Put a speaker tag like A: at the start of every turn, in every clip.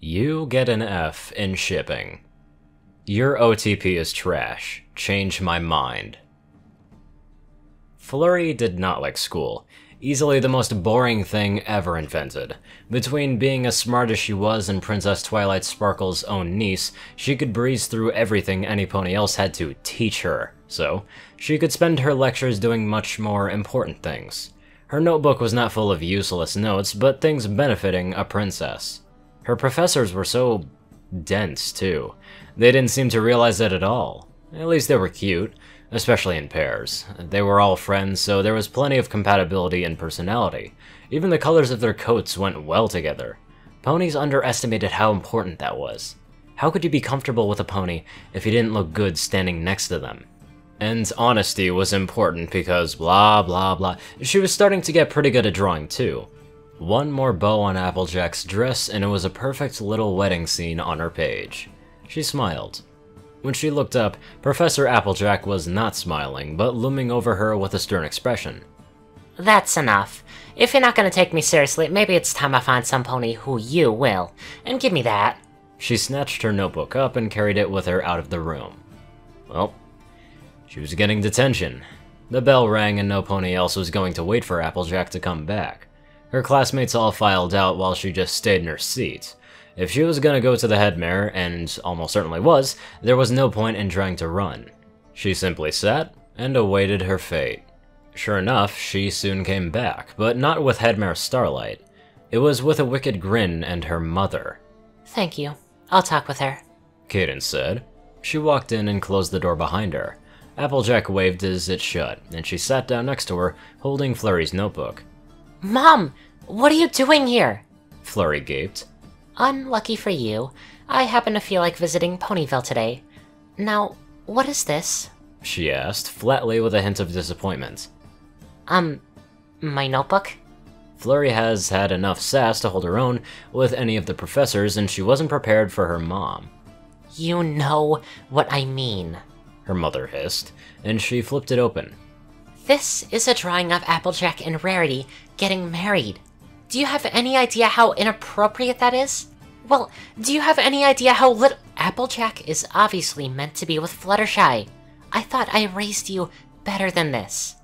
A: You get an F in shipping. Your OTP is trash. Change my mind. Flurry did not like school. Easily the most boring thing ever invented. Between being as smart as she was and Princess Twilight Sparkle's own niece, she could breeze through everything any pony else had to teach her, so she could spend her lectures doing much more important things. Her notebook was not full of useless notes, but things benefiting a princess. Her professors were so dense, too. They didn't seem to realize it at all. At least they were cute, especially in pairs. They were all friends, so there was plenty of compatibility in personality. Even the colors of their coats went well together. Ponies underestimated how important that was. How could you be comfortable with a pony if you didn't look good standing next to them? And honesty was important because blah blah blah. She was starting to get pretty good at drawing too. One more bow on Applejack's dress and it was a perfect little wedding scene on her page. She smiled. When she looked up, Professor Applejack was not smiling, but looming over her with a stern expression.
B: That's enough. If you're not gonna take me seriously, maybe it's time I find some pony who you will, and give me that.
A: She snatched her notebook up and carried it with her out of the room. Well, she was getting detention. The bell rang and no pony else was going to wait for Applejack to come back. Her classmates all filed out while she just stayed in her seat. If she was gonna go to the headmare, and almost certainly was, there was no point in trying to run. She simply sat and awaited her fate. Sure enough, she soon came back, but not with headmare Starlight. It was with a wicked grin and her mother.
B: Thank you. I'll talk with her,
A: Cadence said. She walked in and closed the door behind her. Applejack waved as it shut, and she sat down next to her, holding Flurry's notebook.
B: Mom! What are you doing here?
A: Flurry gaped.
B: Unlucky for you, I happen to feel like visiting Ponyville today. Now, what is this?
A: She asked, flatly with a hint of disappointment.
B: My notebook?
A: Flurry has had enough sass to hold her own with any of the professors, and she wasn't prepared for her mom.
B: You know what I mean,
A: her mother hissed, and she flipped it open.
B: This is a drawing of Applejack and Rarity getting married. Do you have any idea how inappropriate that is? Well, do you have any idea how little— Applejack is obviously meant to be with Fluttershy. I thought I raised you better than this.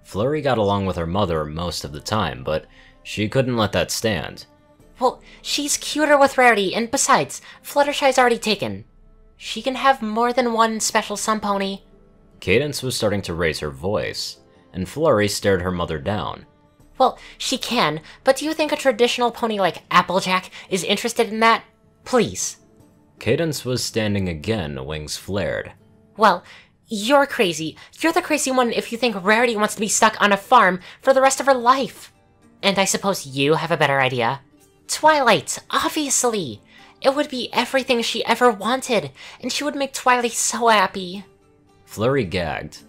A: Flurry got along with her mother most of the time, but she couldn't let that stand.
B: Well, she's cuter with Rarity, and besides, Fluttershy's already taken. She can have more than one special sun pony.
A: Cadence was starting to raise her voice, and Flurry stared her mother down.
B: Well, she can, but do you think a traditional pony like Applejack is interested in that? Please.
A: Cadence was standing again, wings flared.
B: Well, you're crazy. You're the crazy one if you think Rarity wants to be stuck on a farm for the rest of her life. And I suppose you have a better idea. Twilight, obviously. It would be everything she ever wanted, and she would make Twilight so happy.
A: Flurry gagged.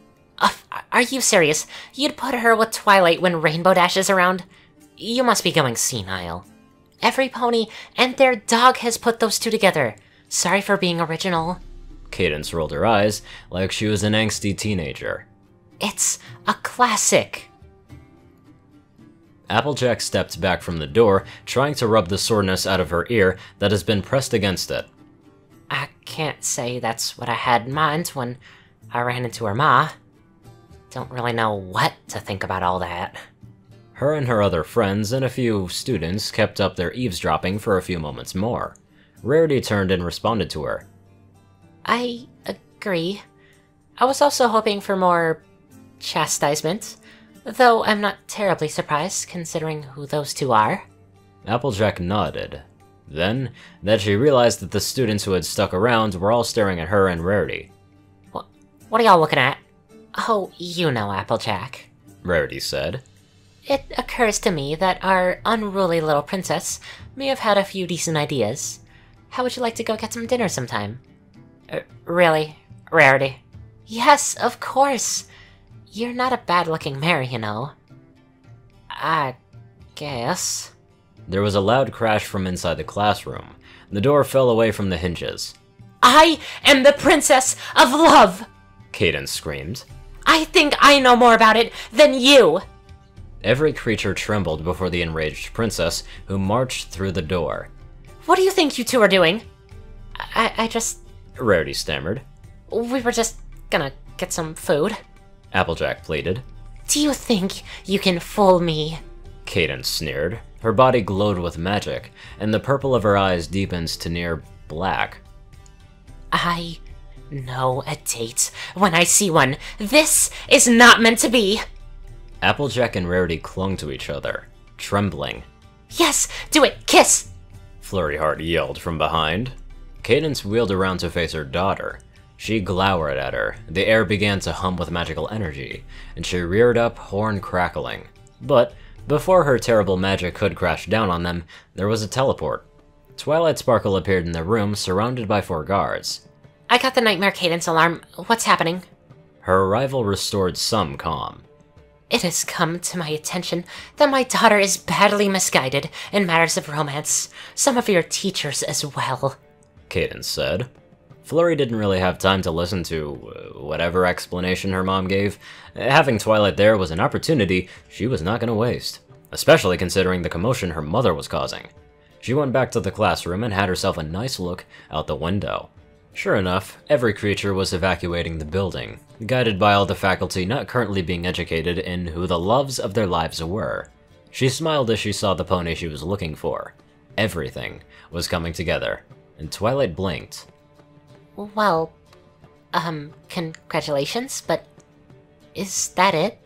B: Are you serious? You'd put her with Twilight when Rainbow Dash is around? You must be going senile. Every pony and their dog has put those two together. Sorry for being original.
A: Cadence rolled her eyes like she was an angsty teenager.
B: It's a classic.
A: Applejack stepped back from the door, trying to rub the soreness out of her ear that has been pressed against it.
B: I can't say that's what I had in mind when I ran into her ma. Don't really know what to think about all that.
A: Her and her other friends and a few students kept up their eavesdropping for a few moments more. Rarity turned and responded to her.
B: I agree. I was also hoping for more chastisement, though I'm not terribly surprised considering who those two are.
A: Applejack nodded. Then, that she realized that the students who had stuck around were all staring at her and Rarity.
B: What are y'all looking at? Oh, you know, Applejack,
A: Rarity said.
B: It occurs to me that our unruly little princess may have had a few decent ideas. How would you like to go get some dinner sometime? Really? Rarity? Yes, of course. You're not a bad-looking mare, you know. I guess.
A: There was a loud crash from inside the classroom. The door fell away from the hinges.
B: I am the Princess of Love!
A: Cadence screamed.
B: I think I know more about it than you!
A: Every creature trembled before the enraged princess, who marched through the door.
B: What do you think you two are doing? I just...
A: Rarity stammered.
B: We were just gonna get some food.
A: Applejack pleaded.
B: Do you think you can fool me?
A: Cadence sneered. Her body glowed with magic, and the purple of her eyes deepened to near black.
B: I know a date when I see one. This is not meant to be.
A: Applejack and Rarity clung to each other, trembling.
B: Yes, do it, kiss!
A: Flurryheart yelled from behind. Cadence wheeled around to face her daughter. She glowered at her. The air began to hum with magical energy, and she reared up, horn crackling. But before her terrible magic could crash down on them, there was a teleport. Twilight Sparkle appeared in the room, surrounded by 4 guards.
B: I got the Nightmare Cadence alarm. What's happening?
A: Her arrival restored some calm.
B: It has come to my attention that my daughter is badly misguided in matters of romance. Some of your teachers as well.
A: Cadence said. Flurry didn't really have time to listen to whatever explanation her mom gave. Having Twilight there was an opportunity she was not going to waste, especially considering the commotion her mother was causing. She went back to the classroom and had herself a nice look out the window. Sure enough, every creature was evacuating the building, guided by all the faculty not currently being educated in who the loves of their lives were. She smiled as she saw the pony she was looking for. Everything was coming together, and Twilight blinked.
B: Well, congratulations, but is that it?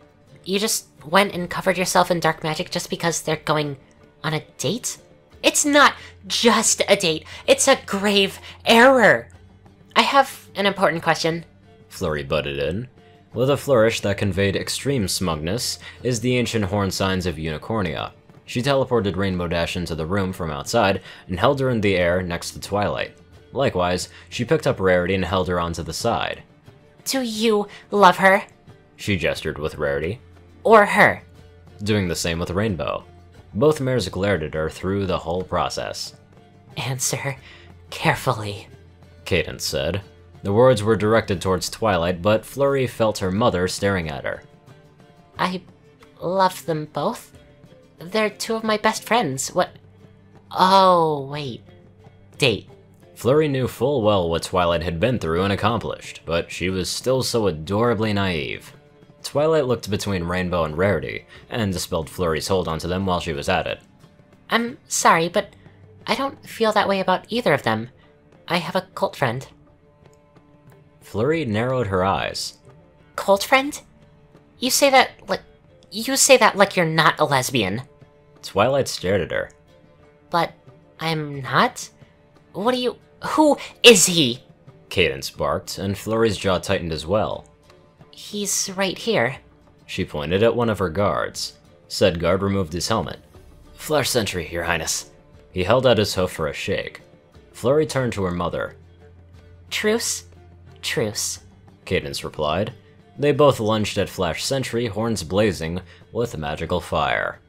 B: You just went and covered yourself in dark magic just because they're going on a date? It's not just a date, it's a grave error! I have an important question.
A: Flurry butted in. With a flourish that conveyed extreme smugness is the ancient horn signs of Unicornia. She teleported Rainbow Dash into the room from outside and held her in the air next to Twilight. Likewise, she picked up Rarity and held her onto the side.
B: Do you love her?
A: She gestured with Rarity.
B: Or her?
A: Doing the same with Rainbow. Both mares glared at her through the whole process.
B: Answer carefully,
A: Cadence said. The words were directed towards Twilight, but Flurry felt her mother staring at her.
B: I love them both. They're 2 of my best friends. What? Oh, wait. Date.
A: Flurry knew full well what Twilight had been through and accomplished, but she was still so adorably naive. Twilight looked between Rainbow and Rarity, and dispelled Flurry's hold onto them while she was at it.
B: I'm sorry, but I don't feel that way about either of them. I have a cult friend.
A: Flurry narrowed her eyes.
B: Cult friend? You say that like you're not a lesbian.
A: Twilight stared at her.
B: But I'm not? Who is he?
A: Cadence barked, and Flurry's jaw tightened as well.
B: He's right here.
A: She pointed at one of her guards. Said guard removed his helmet. Flash Sentry, Your Highness. He held out his hoof for a shake. Flurry turned to her mother.
B: Truce? Truce,
A: Cadence replied. They both lunged at Flash Sentry, horns blazing with magical fire.